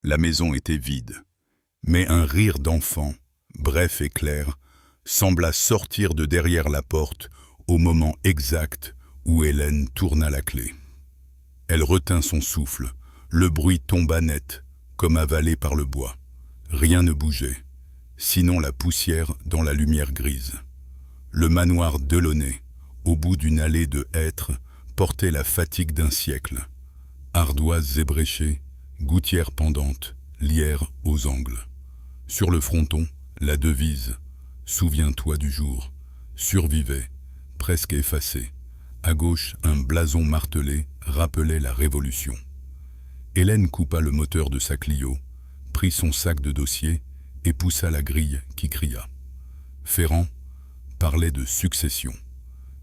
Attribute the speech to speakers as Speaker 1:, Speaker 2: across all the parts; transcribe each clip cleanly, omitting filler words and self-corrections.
Speaker 1: La maison était vide. Mais un rire d'enfant, bref et clair, sembla sortir de derrière la porte au moment exact où Hélène tourna la clé. Elle retint son souffle. Le bruit tomba net, comme avalé par le bois. Rien ne bougeait, sinon la poussière dans la lumière grise. Le manoir Delaunay, au bout d'une allée de hêtres, portait la fatigue d'un siècle. Ardoises ébréchées, gouttières pendantes, lierres aux angles. Sur le fronton, la devise « Souviens-toi du jour » survivait, presque effacée. À gauche, un blason martelé rappelait la Révolution. Hélène coupa le moteur de sa Clio, prit son sac de dossier et poussa la grille qui cria. Ferrand parlait de succession.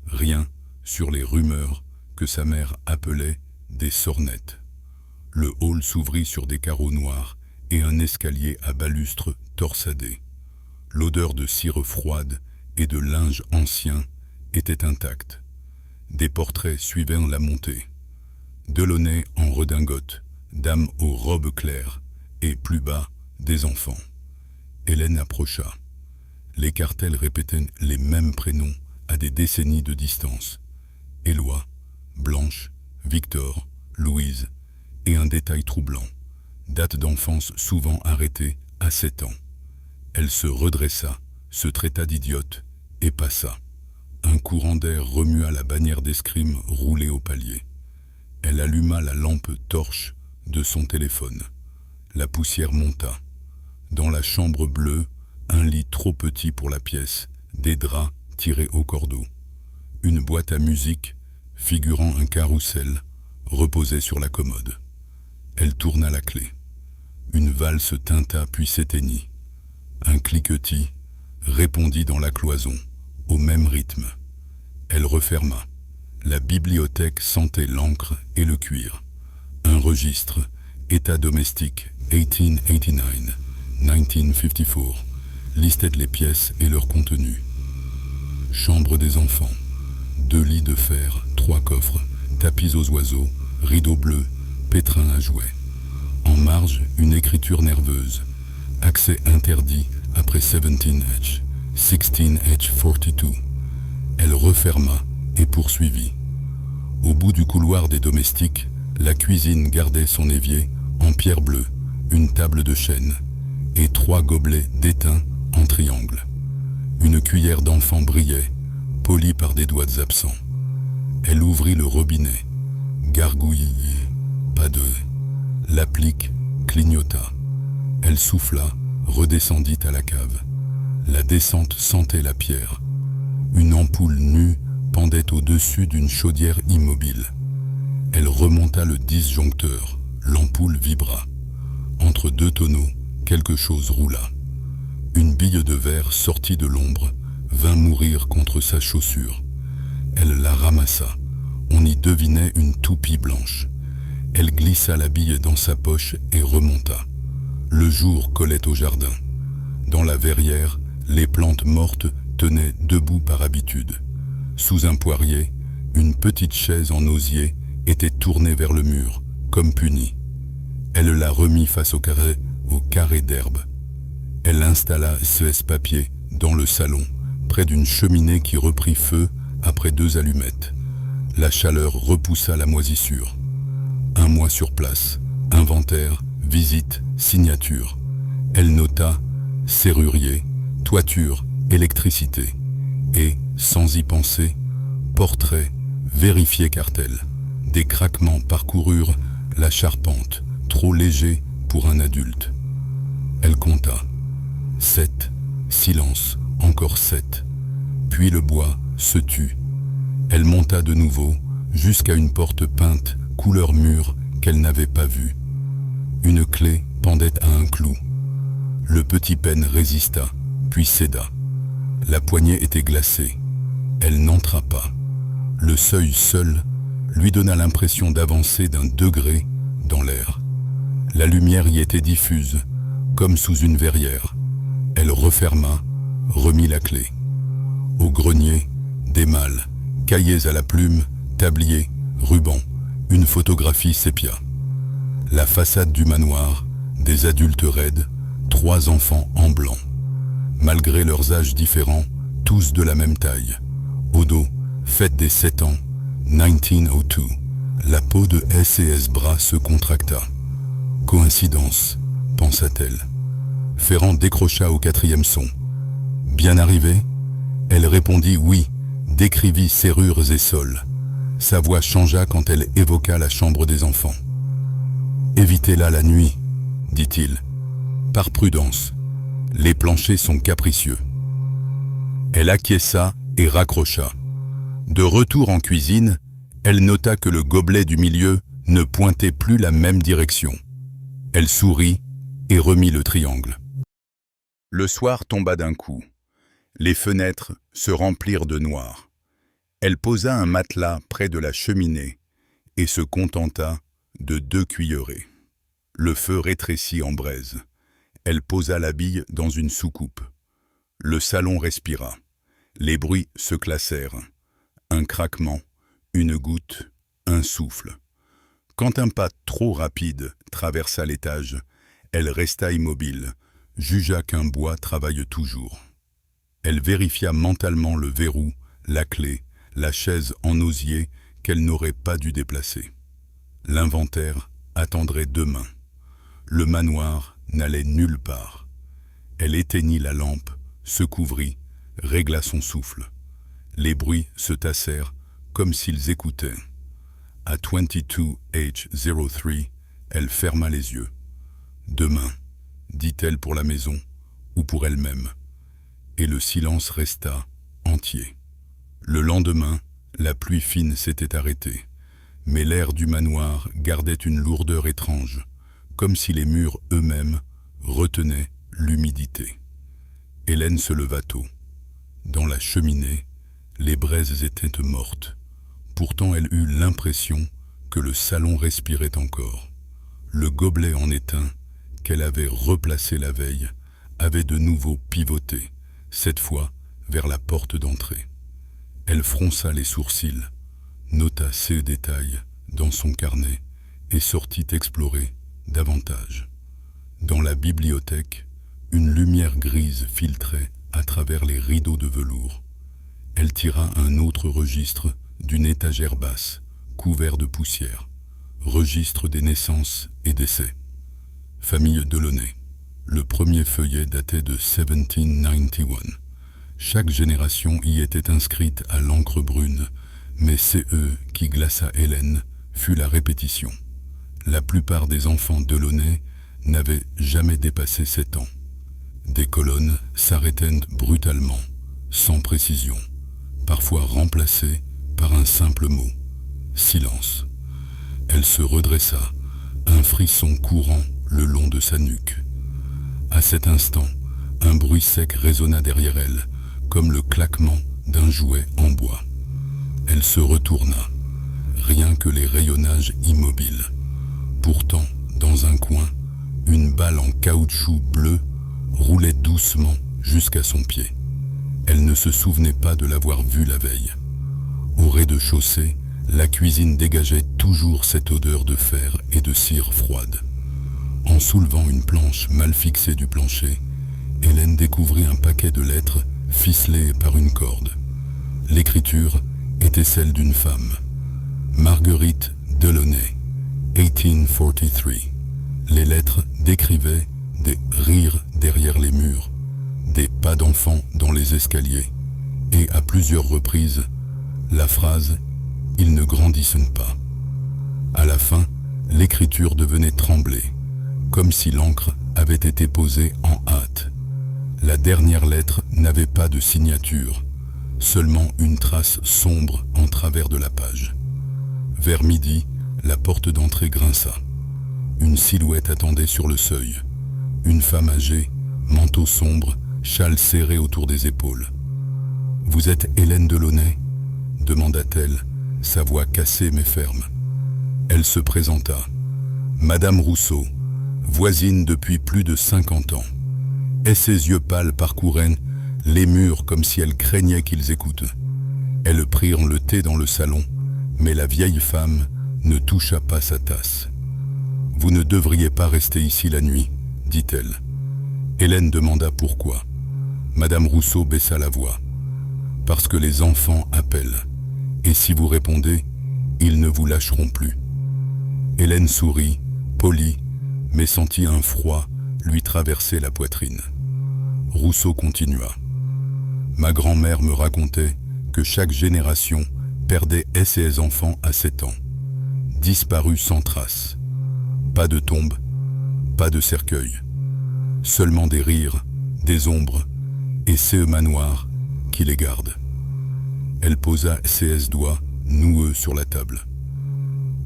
Speaker 1: Rien sur les rumeurs que sa mère appelait des sornettes. Le hall s'ouvrit sur des carreaux noirs et un escalier à balustres torsadés. L'odeur de cire froide et de linge ancien était intacte. Des portraits suivaient la montée. Delaunay en redingote, dame aux robes claires, et plus bas, des enfants. Hélène approcha. Les cartels répétaient les mêmes prénoms à des décennies de distance. Éloi, Blanche, Victor, Louise, et un détail troublant. Date d'enfance souvent arrêtée à 7 ans. Elle se redressa, se traita d'idiote, et passa. Un courant d'air remua la bannière d'escrime roulée au palier. Elle alluma la lampe torche de son téléphone. La poussière monta. Dans la chambre bleue, un lit trop petit pour la pièce, des draps tirés au cordeau. Une boîte à musique, figurant un carrousel, reposait sur la commode. Elle tourna la clé. Une valse tinta puis s'éteignit. Un cliquetis répondit dans la cloison, au même rythme. Elle referma. La bibliothèque sentait l'encre et le cuir. Un registre, état domestique, 1889, 1954, listait les pièces et leur contenu. Chambre des enfants, 2 lits de fer, 3 coffres, tapis aux oiseaux, rideaux bleus, pétrins à jouets. En marge, une écriture nerveuse. Accès interdit après 17H, 16H42. Elle referma et poursuivit. Au bout du couloir des domestiques, la cuisine gardait son évier en pierre bleue, une table de chêne et 3 gobelets d'étain en triangle. Une cuillère d'enfant brillait, polie par des doigts absents. Elle ouvrit le robinet, gargouillit, pas de... L'applique clignota. Elle souffla, redescendit à la cave. La descente sentait la pierre. Une ampoule nue pendait au-dessus d'une chaudière immobile. Elle remonta le disjoncteur. L'ampoule vibra. Entre 2 tonneaux, quelque chose roula. Une bille de verre sortie de l'ombre vint mourir contre sa chaussure. Elle la ramassa. On y devinait une toupie blanche. Elle glissa la bille dans sa poche et remonta. Le jour collait au jardin. Dans la verrière, les plantes mortes tenaient debout par habitude. Sous un poirier, une petite chaise en osier était tournée vers le mur, comme punie. Elle la remit face au carré d'herbe. Elle installa ce papier dans le salon, près d'une cheminée qui reprit feu après 2 allumettes. La chaleur repoussa la moisissure. 1 mois sur place, inventaire, visite, signature. Elle nota serrurier, toiture, électricité. Et, sans y penser, portrait, vérifier cartel. Des craquements parcoururent la charpente, trop léger pour un adulte. Elle compta. 7, silence, encore 7. Puis le bois se tut. Elle monta de nouveau jusqu'à une porte peinte couleur mûre qu'elle n'avait pas vue. Une clé pendait à un clou. Le petit pène résista, puis céda. La poignée était glacée. Elle n'entra pas. Le seuil seul lui donna l'impression d'avancer d'un degré dans l'air. La lumière y était diffuse, comme sous une verrière. Elle referma, remit la clé. Au grenier, des malles, cahiers à la plume, tabliers, rubans, une photographie sépia. La façade du manoir, des adultes raides, 3 enfants en blanc. Malgré leurs âges différents, tous de la même taille. Au dos, fête des 7 ans, 1902. La peau de S&S bras se contracta. Coïncidence, pensa-t-elle. Ferrand décrocha au 4e son. Bien arrivé? Elle répondit oui, décrivit serrures et sols. Sa voix changea quand elle évoqua la chambre des enfants. Évitez-la la nuit, dit-il. Par prudence, les planchers sont capricieux. Elle acquiesça et raccrocha. De retour en cuisine, elle nota que le gobelet du milieu ne pointait plus la même direction. Elle sourit et remit le triangle. Le soir tomba d'un coup. Les fenêtres se remplirent de noir. Elle posa un matelas près de la cheminée et se contenta de 2 cuillerées. Le feu rétrécit en braise. Elle posa la bille dans une soucoupe. Le salon respira. Les bruits se classèrent. Un craquement, une goutte, un souffle. Quand un pas trop rapide traversa l'étage, elle resta immobile, jugea qu'un bois travaille toujours. Elle vérifia mentalement le verrou, la clé, la chaise en osier qu'elle n'aurait pas dû déplacer. L'inventaire attendrait demain. Le manoir n'allait nulle part. Elle éteignit la lampe, se couvrit, régla son souffle. Les bruits se tassèrent comme s'ils écoutaient. À 22H03, elle ferma les yeux. Demain, dit-elle pour la maison ou pour elle-même. Et le silence resta entier. Le lendemain, la pluie fine s'était arrêtée, mais l'air du manoir gardait une lourdeur étrange, comme si les murs eux-mêmes retenaient l'humidité. Hélène se leva tôt. Dans la cheminée, les braises étaient mortes. Pourtant elle eut l'impression que le salon respirait encore. Le gobelet en étain, qu'elle avait replacé la veille, avait de nouveau pivoté, cette fois vers la porte d'entrée. Elle fronça les sourcils, nota ces détails dans son carnet et sortit explorer davantage. Dans la bibliothèque, une lumière grise filtrait à travers les rideaux de velours. Elle tira un autre registre d'une étagère basse, couvert de poussière. Registre des naissances et décès. Famille Delaunay. Le premier feuillet datait de 1791. Chaque génération y était inscrite à l'encre brune, mais CE qui glaça Hélène fut la répétition. La plupart des enfants Delaunay n'avaient jamais dépassé 7 ans. Des colonnes s'arrêtaient brutalement, sans précision, parfois remplacées par un simple mot. Silence. Elle se redressa, un frisson courant le long de sa nuque. À cet instant, un bruit sec résonna derrière elle, comme le claquement d'un jouet en bois. Elle se retourna, rien que les rayonnages immobiles. Pourtant, dans un coin, une balle en caoutchouc bleu roulait doucement jusqu'à son pied. Elle ne se souvenait pas de l'avoir vue la veille. Au rez-de-chaussée, la cuisine dégageait toujours cette odeur de fer et de cire froide. En soulevant une planche mal fixée du plancher, Hélène découvrit un paquet de lettres ficelées par une corde. L'écriture était celle d'une femme. Marguerite Delaunay, 1843. Les lettres décrivaient des rires derrière les murs, des pas d'enfants dans les escaliers, et à plusieurs reprises, la phrase « Ils ne grandissent pas ». À la fin, l'écriture devenait tremblée, comme si l'encre avait été posée en hâte. La dernière lettre n'avait pas de signature, seulement une trace sombre en travers de la page. Vers midi, la porte d'entrée grinça. Une silhouette attendait sur le seuil. Une femme âgée, manteau sombre, châle serré autour des épaules. « Vous êtes Hélène Delaunay ?» demanda-t-elle, sa voix cassée mais ferme. Elle se présenta. Madame Rousseau, voisine depuis plus de 50 ans. Et ses yeux pâles parcouraient les murs comme si elle craignait qu'ils écoutent. Elles prirent le thé dans le salon, mais la vieille femme ne toucha pas sa tasse. « Vous ne devriez pas rester ici la nuit. » dit-elle. Hélène demanda pourquoi. Madame Rousseau baissa la voix. Parce que les enfants appellent. Et si vous répondez, ils ne vous lâcheront plus. Hélène sourit, polie, mais sentit un froid lui traverser la poitrine. Rousseau continua. Ma grand-mère me racontait que chaque génération perdait ses enfants à 7 ans. Disparus sans trace. Pas de tombe, pas de cercueil. Seulement des rires, des ombres, et ces manoirs qui les gardent. Elle posa ses doigts noueux sur la table.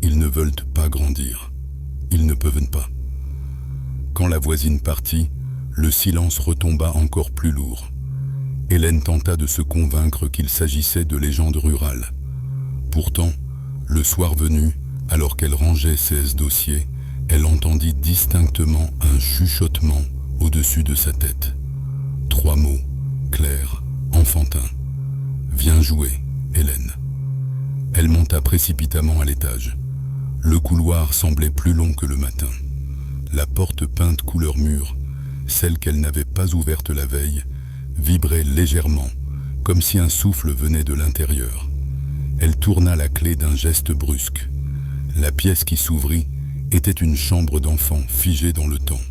Speaker 1: Ils ne veulent pas grandir. Ils ne peuvent pas. Quand la voisine partit, le silence retomba encore plus lourd. Hélène tenta de se convaincre qu'il s'agissait de légendes rurales. Pourtant, le soir venu, alors qu'elle rangeait ses dossiers, elle entendit distinctement un chuchotement au-dessus de sa tête. 3 mots, clairs, enfantins. « Viens jouer, Hélène. » Elle monta précipitamment à l'étage. Le couloir semblait plus long que le matin. La porte peinte couleur mûre, celle qu'elle n'avait pas ouverte la veille, vibrait légèrement, comme si un souffle venait de l'intérieur. Elle tourna la clé d'un geste brusque. La pièce qui s'ouvrit était une chambre d'enfant figée dans le temps.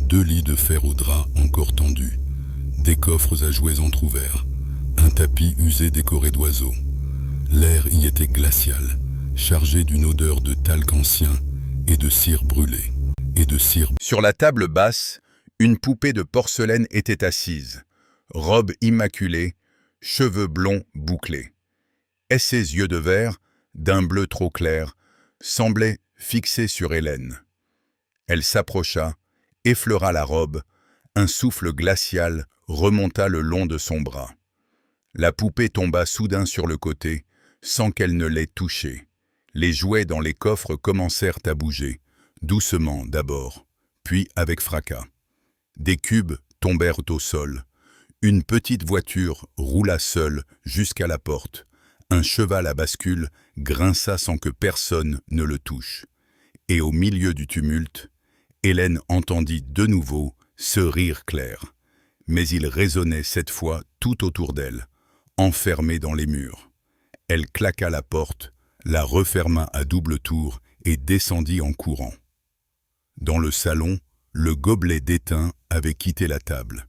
Speaker 1: 2 lits de fer au drap encore tendus, des coffres à jouets entr'ouverts, un tapis usé décoré d'oiseaux. L'air y était glacial, chargé d'une odeur de talc ancien et de cire brûlée.
Speaker 2: Sur la table basse, une poupée de porcelaine était assise, robe immaculée, cheveux blonds bouclés. Et ses yeux de verre, d'un bleu trop clair, semblaient fixés sur Hélène. Elle s'approcha, effleura la robe, un souffle glacial remonta le long de son bras. La poupée tomba soudain sur le côté, sans qu'elle ne l'ait touchée. Les jouets dans les coffres commencèrent à bouger, doucement d'abord, puis avec fracas. Des cubes tombèrent au sol. Une petite voiture roula seule jusqu'à la porte. Un cheval à bascule grinça sans que personne ne le touche. Et au milieu du tumulte, Hélène entendit de nouveau ce rire clair. Mais il résonnait cette fois tout autour d'elle, enfermée dans les murs. Elle claqua la porte, la referma à double tour et descendit en courant. Dans le salon, le gobelet d'étain avait quitté la table.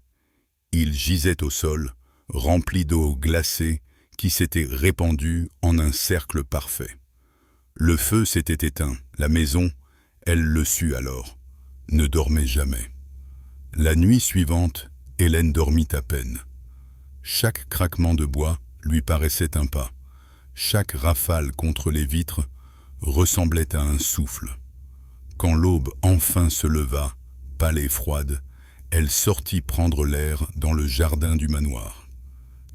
Speaker 2: Il gisait au sol, rempli d'eau glacée qui s'était répandue en un cercle parfait. Le feu s'était éteint, la maison, elle le sut alors, ne dormait jamais. La nuit suivante, Hélène dormit à peine. Chaque craquement de bois lui paraissait un pas. Chaque rafale contre les vitres ressemblait à un souffle. Quand l'aube enfin se leva, pâle et froide, elle sortit prendre l'air dans le jardin du manoir.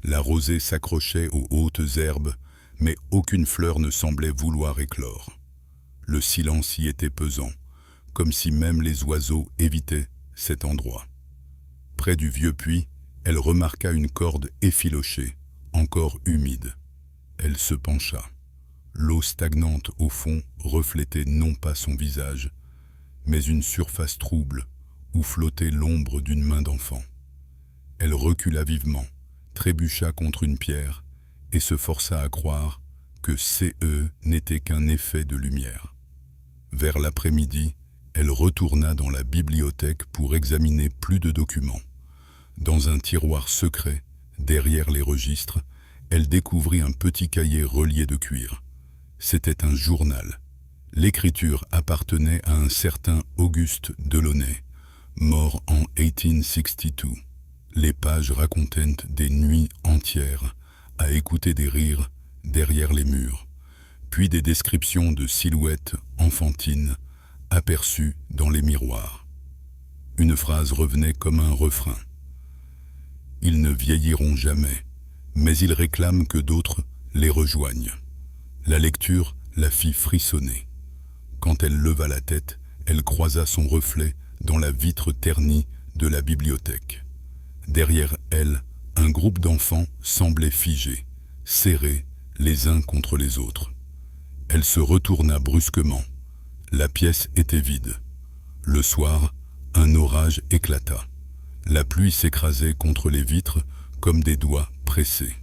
Speaker 2: La rosée s'accrochait aux hautes herbes, mais aucune fleur ne semblait vouloir éclore. Le silence y était pesant, comme si même les oiseaux évitaient cet endroit. Près du vieux puits, elle remarqua une corde effilochée, encore humide. Elle se pencha. L'eau stagnante au fond reflétait non pas son visage, mais une surface trouble où flottait l'ombre d'une main d'enfant. Elle recula vivement, trébucha contre une pierre et se força à croire que CE n'était qu'un effet de lumière. Vers l'après-midi, elle retourna dans la bibliothèque pour examiner plus de documents. Dans un tiroir secret, derrière les registres, elle découvrit un petit cahier relié de cuir. C'était un journal. L'écriture appartenait à un certain Auguste Delaunay, mort en 1862. Les pages racontaient des nuits entières à écouter des rires derrière les murs, puis des descriptions de silhouettes enfantines aperçues dans les miroirs. Une phrase revenait comme un refrain. Ils ne vieilliront jamais, mais ils réclament que d'autres les rejoignent. La lecture la fit frissonner. Quand elle leva la tête, elle croisa son reflet dans la vitre ternie de la bibliothèque. Derrière elle, un groupe d'enfants semblait figé, serrés les uns contre les autres. Elle se retourna brusquement. La pièce était vide. Le soir,
Speaker 1: Un orage éclata. La pluie s'écrasait contre les vitres comme des doigts pressés.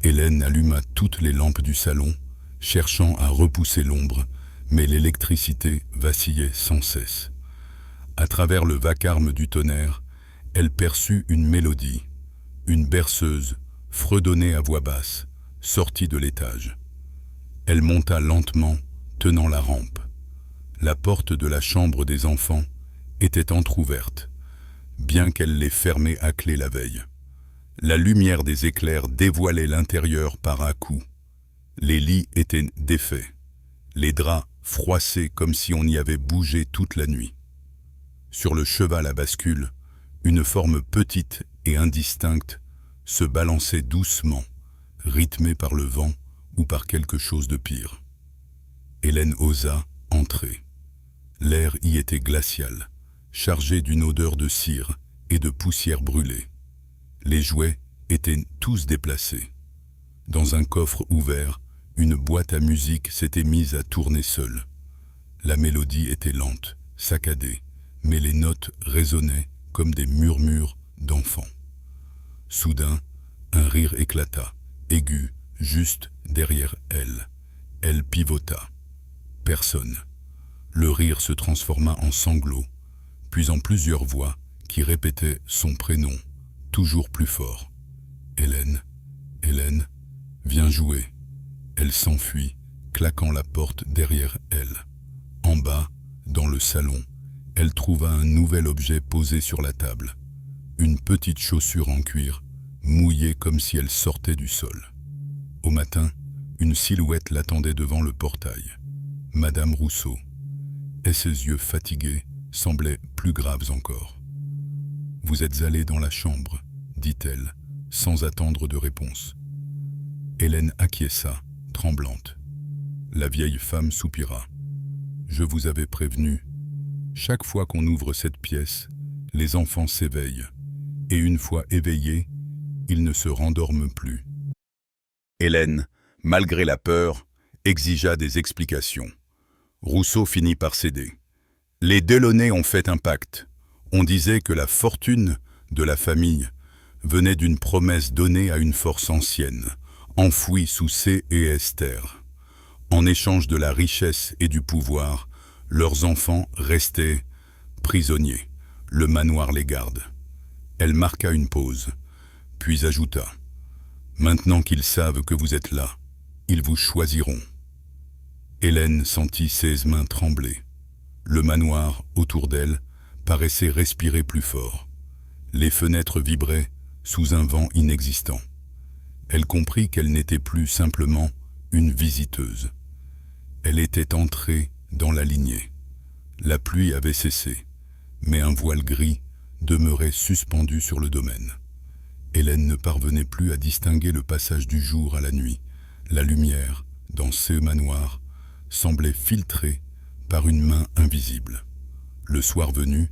Speaker 1: Hélène alluma toutes les lampes du salon, cherchant à repousser l'ombre, mais l'électricité vacillait sans cesse. À travers le vacarme du tonnerre, elle perçut une mélodie, une berceuse, fredonnée à voix basse, sortie de l'étage. Elle monta lentement, tenant la rampe. La porte de la chambre des enfants était entr'ouverte, bien qu'elle l'ait fermée à clé la veille. La lumière des éclairs dévoilait l'intérieur par à-coups. Les lits étaient défaits, les draps froissés comme si on y avait bougé toute la nuit. Sur le cheval à bascule, une forme petite et indistincte se balançait doucement, rythmée par le vent ou par quelque chose de pire. Hélène osa entrer. L'air y était glacial, chargé d'une odeur de cire et de poussière brûlée. Les jouets étaient tous déplacés. Dans un coffre ouvert, une boîte à musique s'était mise à tourner seule. La mélodie était lente, saccadée, mais les notes résonnaient comme des murmures d'enfants. Soudain, un rire éclata, aigu, juste derrière elle. Elle pivota. Personne. Le rire se transforma en sanglots, puis en plusieurs voix qui répétaient son prénom, toujours plus fort. Hélène, Hélène, viens jouer. Elle s'enfuit, claquant la porte derrière elle. En bas, dans le salon, elle trouva un nouvel objet posé sur la table. Une petite chaussure en cuir, mouillée comme si elle sortait du sol. Au matin, une silhouette l'attendait devant le portail. Madame Rousseau. Et ses yeux fatigués semblaient plus graves encore. « Vous êtes allée dans la chambre », dit-elle, sans attendre de réponse. Hélène acquiesça, tremblante. La vieille femme soupira. « Je vous avais prévenu. Chaque fois qu'on ouvre cette pièce, les enfants s'éveillent, et une fois éveillés, ils ne se rendorment plus. »
Speaker 2: Hélène, malgré la peur, exigea des explications. Rousseau finit par céder. Les Delaunay ont fait un pacte. On disait que la fortune de la famille venait d'une promesse donnée à une force ancienne, enfouie sous C et Esther. En échange de la richesse et du pouvoir, leurs enfants restaient prisonniers. Le manoir les garde. Elle marqua une pause, puis ajouta « Maintenant qu'ils savent que vous êtes là, ils vous choisiront. » Hélène sentit ses mains trembler. Le manoir, autour d'elle, paraissait respirer plus fort. Les fenêtres vibraient sous un vent inexistant. Elle comprit qu'elle n'était plus simplement une visiteuse. Elle était entrée dans la lignée. La pluie avait cessé, mais un voile gris demeurait suspendu sur le domaine. Hélène ne parvenait plus à distinguer le passage du jour à la nuit. La lumière, dans ce manoir, semblait filtrée par une main invisible. Le soir venu,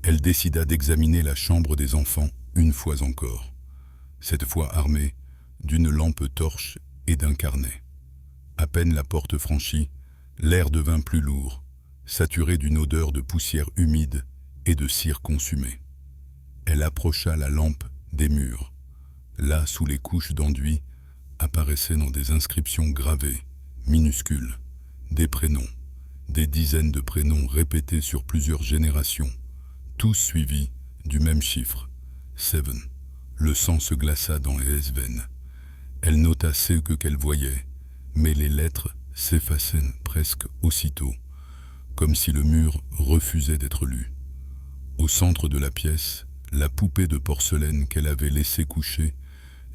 Speaker 2: elle décida d'examiner la chambre des enfants une fois encore, cette fois armée d'une lampe torche et d'un carnet. À peine la porte franchie, l'air devint plus lourd, saturé d'une odeur de poussière humide et de cire consumée. Elle approcha la lampe des murs. Là, sous les couches d'enduit, apparaissaient dans des inscriptions gravées, minuscules, des prénoms, des dizaines de prénoms répétés sur plusieurs générations, tous suivis du même chiffre, 7. Le sang se glaça dans les veines. Elle nota ce qu'elle voyait, mais les lettres s'effaçaient presque aussitôt, comme si le mur refusait d'être lu. Au centre de la pièce, la poupée de porcelaine qu'elle avait laissée coucher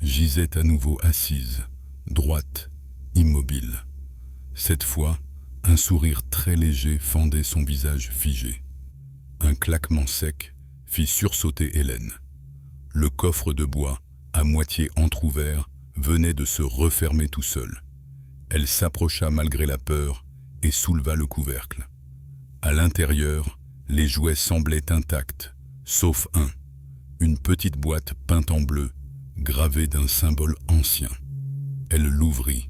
Speaker 2: gisait à nouveau assise, droite, immobile. Cette fois, un sourire très léger fendait son visage figé. Un claquement sec fit sursauter Hélène. Le coffre de bois, à moitié entr'ouvert, venait de se refermer tout seul. Elle s'approcha malgré la peur et souleva le couvercle. À l'intérieur, les jouets semblaient intacts, sauf un, une petite boîte peinte en bleu, gravée d'un symbole ancien. Elle l'ouvrit.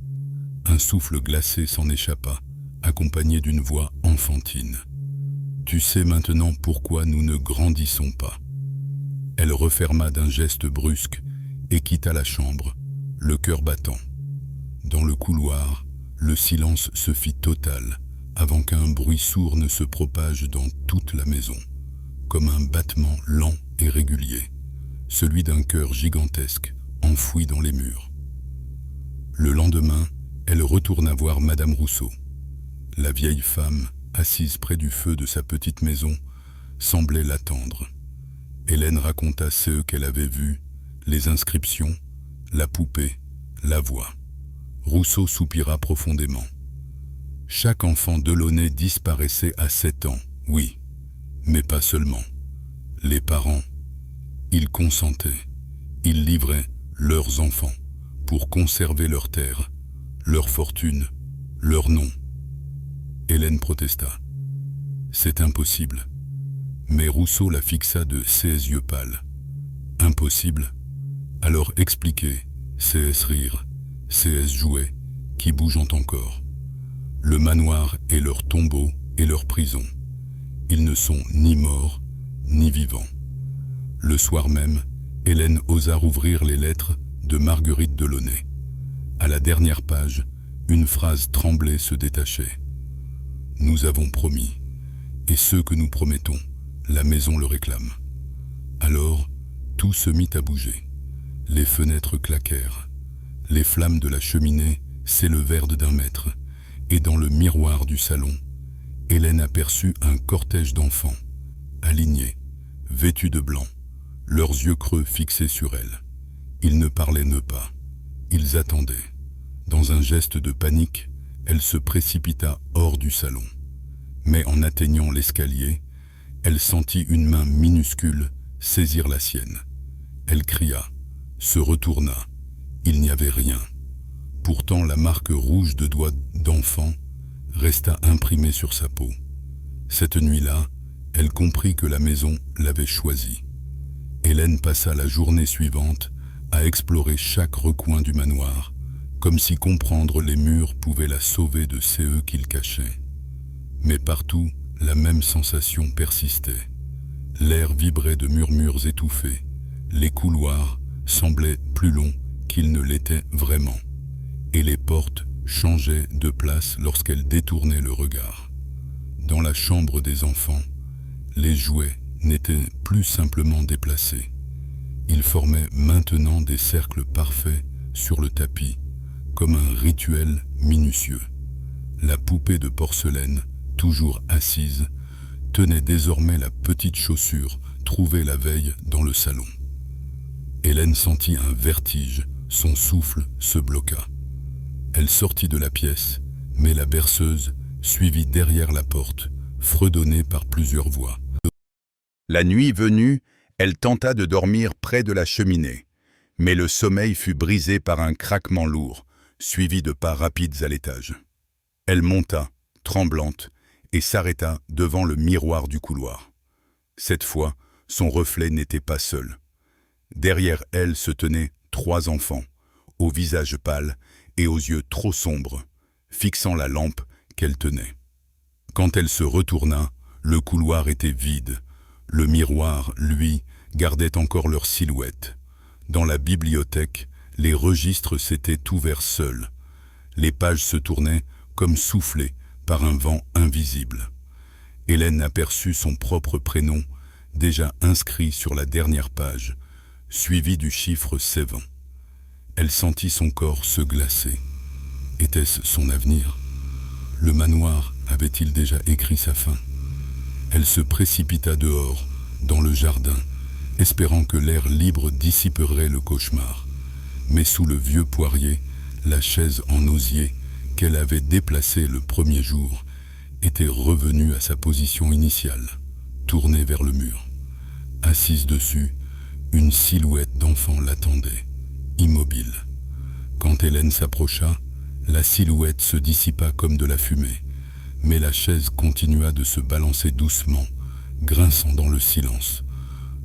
Speaker 2: Un souffle glacé s'en échappa, accompagné d'une voix enfantine. «
Speaker 1: Tu sais maintenant pourquoi nous ne grandissons pas. » Elle referma d'un geste brusque et quitta la chambre, le cœur battant. Dans le couloir, le silence se fit total, avant qu'un bruit sourd ne se propage dans toute la maison, comme un battement lent et régulier, celui d'un cœur gigantesque enfoui dans les murs. Le lendemain, elle retourna voir Madame Rousseau. La vieille femme, assise près du feu de sa petite maison, semblait l'attendre. Hélène raconta ce qu'elle avait vu, les inscriptions, la poupée, la voix. Rousseau soupira profondément. Chaque enfant Delaunay disparaissait à 7 ans, oui, mais pas seulement. Les parents, ils consentaient, ils livraient leurs enfants pour conserver leur terre, leur fortune, leur nom. Hélène protesta. C'est impossible. Mais Rousseau la fixa de ses yeux pâles. Impossible? Alors expliquez, c'est rire, c'est jouer, qui bougent encore. Le manoir est leur tombeau et leur prison. Ils ne sont ni morts, ni vivants. Le soir même, Hélène osa rouvrir les lettres de Marguerite Delaunay. À la dernière page, une phrase tremblée se détachait. « Nous avons promis, et ce que nous promettons, la maison le réclame. » Alors, tout se mit à bouger. Les fenêtres claquèrent. Les flammes de la cheminée s'élevèrent d'1 mètre, et dans le miroir du salon, Hélène aperçut un cortège d'enfants, alignés, vêtus de blanc, leurs yeux creux fixés sur elle. Ils ne parlaient pas, ils attendaient. Dans un geste de panique, elle se précipita hors du salon. Mais en atteignant l'escalier, elle sentit une main minuscule saisir la sienne. Elle cria, se retourna. Il n'y avait rien. Pourtant, la marque rouge de doigts d'enfant resta imprimée sur sa peau. Cette nuit-là, elle comprit que la maison l'avait choisie. Hélène passa la journée suivante à explorer chaque recoin du manoir, comme si comprendre les murs pouvait la sauver de ceux qu'il cachait. Mais partout, la même sensation persistait. L'air vibrait de murmures étouffés. Les couloirs semblaient plus longs qu'ils ne l'étaient vraiment. Et les portes changeaient de place lorsqu'elle détournait le regard. Dans la chambre des enfants, les jouets n'étaient plus simplement déplacés. Ils formaient maintenant des cercles parfaits sur le tapis, comme un rituel minutieux. La poupée de porcelaine, toujours assise, tenait désormais la petite chaussure trouvée la veille dans le salon. Hélène sentit un vertige, son souffle se bloqua. Elle sortit de la pièce, mais la berceuse suivit derrière la porte, fredonnée par plusieurs voix.
Speaker 2: La nuit venue, elle tenta de dormir près de la cheminée, mais le sommeil fut brisé par un craquement lourd, suivi de pas rapides à l'étage. Elle monta, tremblante, et s'arrêta devant le miroir du couloir. Cette fois, son reflet n'était pas seul. Derrière elle se tenaient 3 enfants, au visage pâle et aux yeux trop sombres, fixant la lampe qu'elle tenait. Quand elle se retourna, le couloir était vide. Le miroir, lui, gardait encore leur silhouette. Dans la bibliothèque, les registres s'étaient ouverts seuls. Les pages se tournaient comme soufflées par un vent invisible. Hélène aperçut son propre prénom, déjà inscrit sur la dernière page, suivi du chiffre 7. Elle sentit son corps se glacer. Était-ce son avenir? Le manoir avait-il déjà écrit sa fin? Elle se précipita dehors, dans le jardin, espérant que l'air libre dissiperait le cauchemar. Mais sous le vieux poirier, la chaise en osier qu'elle avait déplacée le premier jour était revenue à sa position initiale, tournée vers le mur. Assise dessus, une silhouette d'enfant l'attendait, immobile. Quand Hélène s'approcha, la silhouette se dissipa comme de la fumée, mais la chaise continua de se balancer doucement, grinçant dans le silence.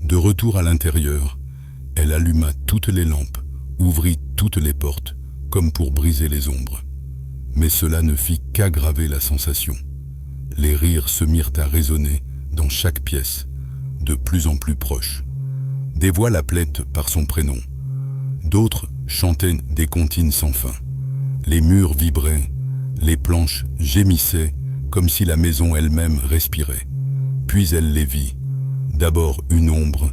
Speaker 2: De retour à l'intérieur, elle alluma toutes les lampes, ouvrit toutes les portes, comme pour briser les ombres. Mais cela ne fit qu'aggraver la sensation. Les rires se mirent à résonner
Speaker 1: dans chaque pièce, de plus en plus proche. Des voix l'appelaient par son prénom. D'autres chantaient des comptines sans fin. Les murs vibraient, les planches gémissaient, comme si la maison elle-même respirait. Puis elle les vit. D'abord une ombre,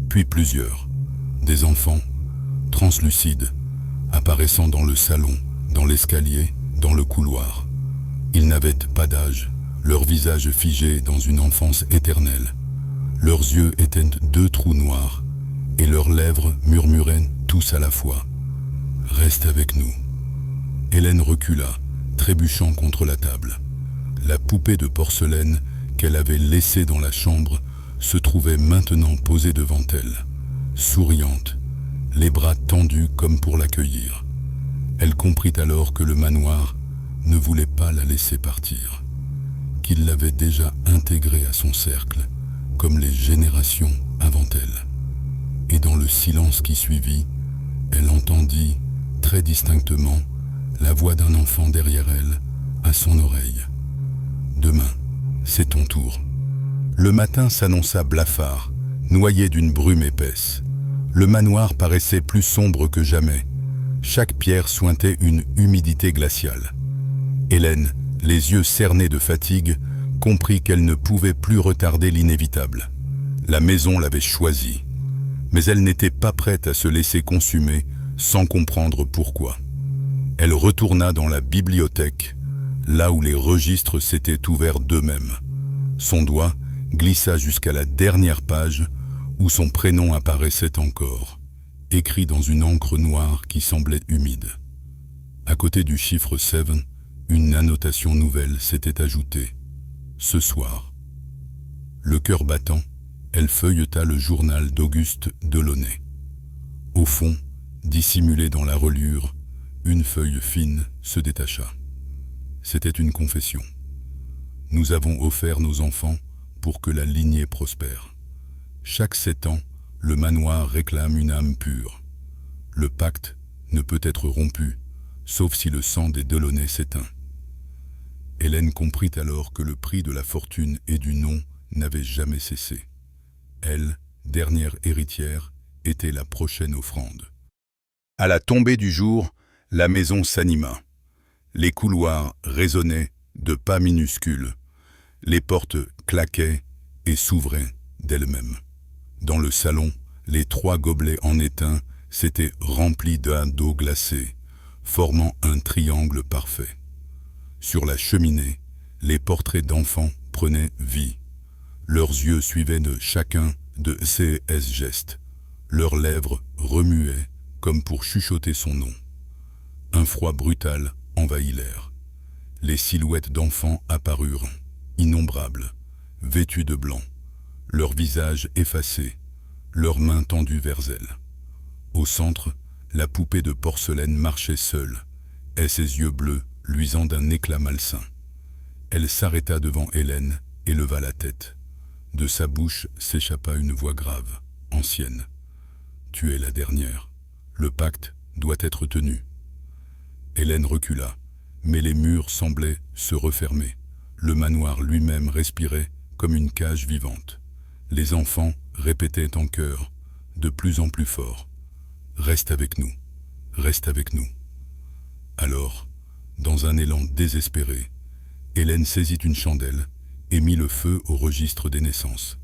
Speaker 1: puis plusieurs. Des enfants, translucides, apparaissant dans le salon, dans l'escalier, dans le couloir. Ils n'avaient pas d'âge, leurs visages figés dans une enfance éternelle. Leurs yeux étaient deux trous noirs, et leurs lèvres murmuraient tous à la fois. « Reste avec nous ». Hélène recula, trébuchant contre la table. La poupée de porcelaine qu'elle avait laissée dans la chambre se trouvait maintenant posée devant elle, souriante, les bras tendus comme pour l'accueillir. Elle comprit alors que le manoir ne voulait pas la laisser partir, qu'il l'avait déjà intégrée à son cercle, comme les générations avant elle. Et dans le silence qui suivit, elle entendit, très distinctement, la voix d'un enfant derrière elle, à son oreille. « Demain, c'est ton tour. » Le matin s'annonça blafard, noyé d'une brume épaisse. Le manoir paraissait plus sombre que jamais. Chaque pierre suintait une humidité glaciale. Hélène, les yeux cernés de fatigue, comprit qu'elle ne pouvait plus retarder l'inévitable. La maison l'avait choisie, mais elle n'était pas prête à se laisser consumer sans comprendre pourquoi. Elle retourna dans la bibliothèque, là où les registres s'étaient ouverts d'eux-mêmes. Son doigt glissa jusqu'à la dernière page où son prénom apparaissait encore, écrit dans une encre noire qui semblait humide. À côté du chiffre 7, une annotation nouvelle s'était ajoutée. Ce soir. Le cœur battant, elle feuilleta le journal d'Auguste Delaunay. Au fond, dissimulée dans la reliure, une feuille fine se détacha. C'était une confession. Nous avons offert nos enfants pour que la lignée prospère. Chaque 7 ans, le manoir réclame une âme pure. Le pacte ne peut être rompu, sauf si le sang des Delaunay s'éteint. Hélène comprit alors que le prix de la fortune et du nom n'avait jamais cessé. Elle, dernière héritière, était la prochaine offrande. À la tombée du jour, la maison s'anima. Les couloirs résonnaient de pas minuscules. Les portes claquaient et s'ouvraient d'elles-mêmes. Dans le salon, les 3 gobelets en étain s'étaient remplis d'eau glacée, formant un triangle parfait. Sur la cheminée, les portraits d'enfants prenaient vie. Leurs yeux suivaient de chacun de ces gestes. Leurs lèvres remuaient comme pour chuchoter son nom. Un froid brutal envahit l'air. Les silhouettes d'enfants apparurent, innombrables, vêtus de blanc, leurs visages effacés, leurs mains tendues vers elles. Au centre, la poupée de porcelaine marchait seule, et ses yeux bleus luisant d'un éclat malsain. Elle s'arrêta devant Hélène et leva la tête. De sa bouche s'échappa une voix grave, ancienne. « Tu es la dernière. Le pacte doit être tenu. » Hélène recula, mais les murs semblaient se refermer. Le manoir lui-même respirait comme une cage vivante. Les enfants répétaient en chœur, de plus en plus fort. « Reste avec nous, reste avec nous. » Alors, dans un élan désespéré, Hélène saisit une chandelle et mit le feu au registre des naissances.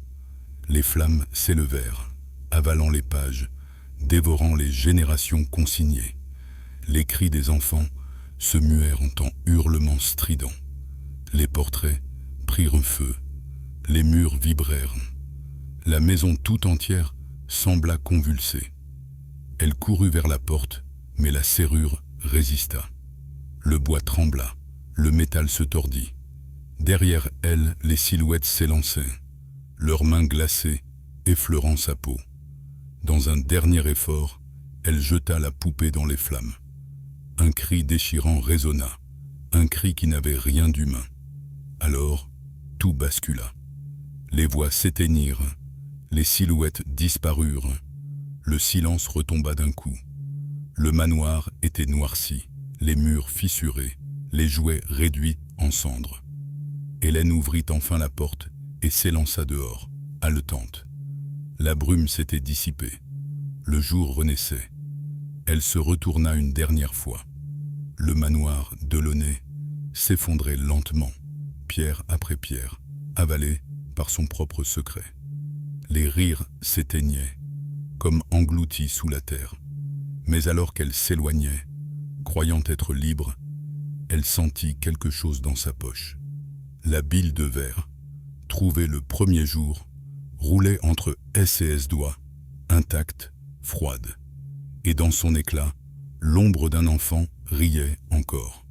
Speaker 1: Les flammes s'élevèrent, avalant les pages, dévorant les générations consignées. Les cris des enfants se muèrent en hurlements stridents. Les portraits prirent feu, les murs vibrèrent. La maison tout entière sembla convulsée. Elle courut vers la porte, mais la serrure résista. Le bois trembla, le métal se tordit. Derrière elle, les silhouettes s'élançaient, leurs mains glacées, effleurant sa peau. Dans un dernier effort, elle jeta la poupée dans les flammes. Un cri déchirant résonna, un cri qui n'avait rien d'humain. Alors, tout bascula. Les voix s'éteignirent, les silhouettes disparurent, le silence retomba d'un coup. Le manoir était noirci, les murs fissurés, les jouets réduits en cendres. Hélène ouvrit enfin la porte et s'élança dehors, haletante. La brume s'était dissipée. Le jour renaissait. Elle se retourna une dernière fois. Le manoir, delaunay, s'effondrait lentement, pierre après pierre, avalé par son propre secret. Les rires s'éteignaient, comme engloutis sous la terre. Mais alors qu'elle s'éloignait, croyant être libre, elle sentit quelque chose dans sa poche. La bille de verre, trouvée le premier jour, roulait entre S et S doigts, intacte, froide. Et dans son éclat, l'ombre d'un enfant riait encore.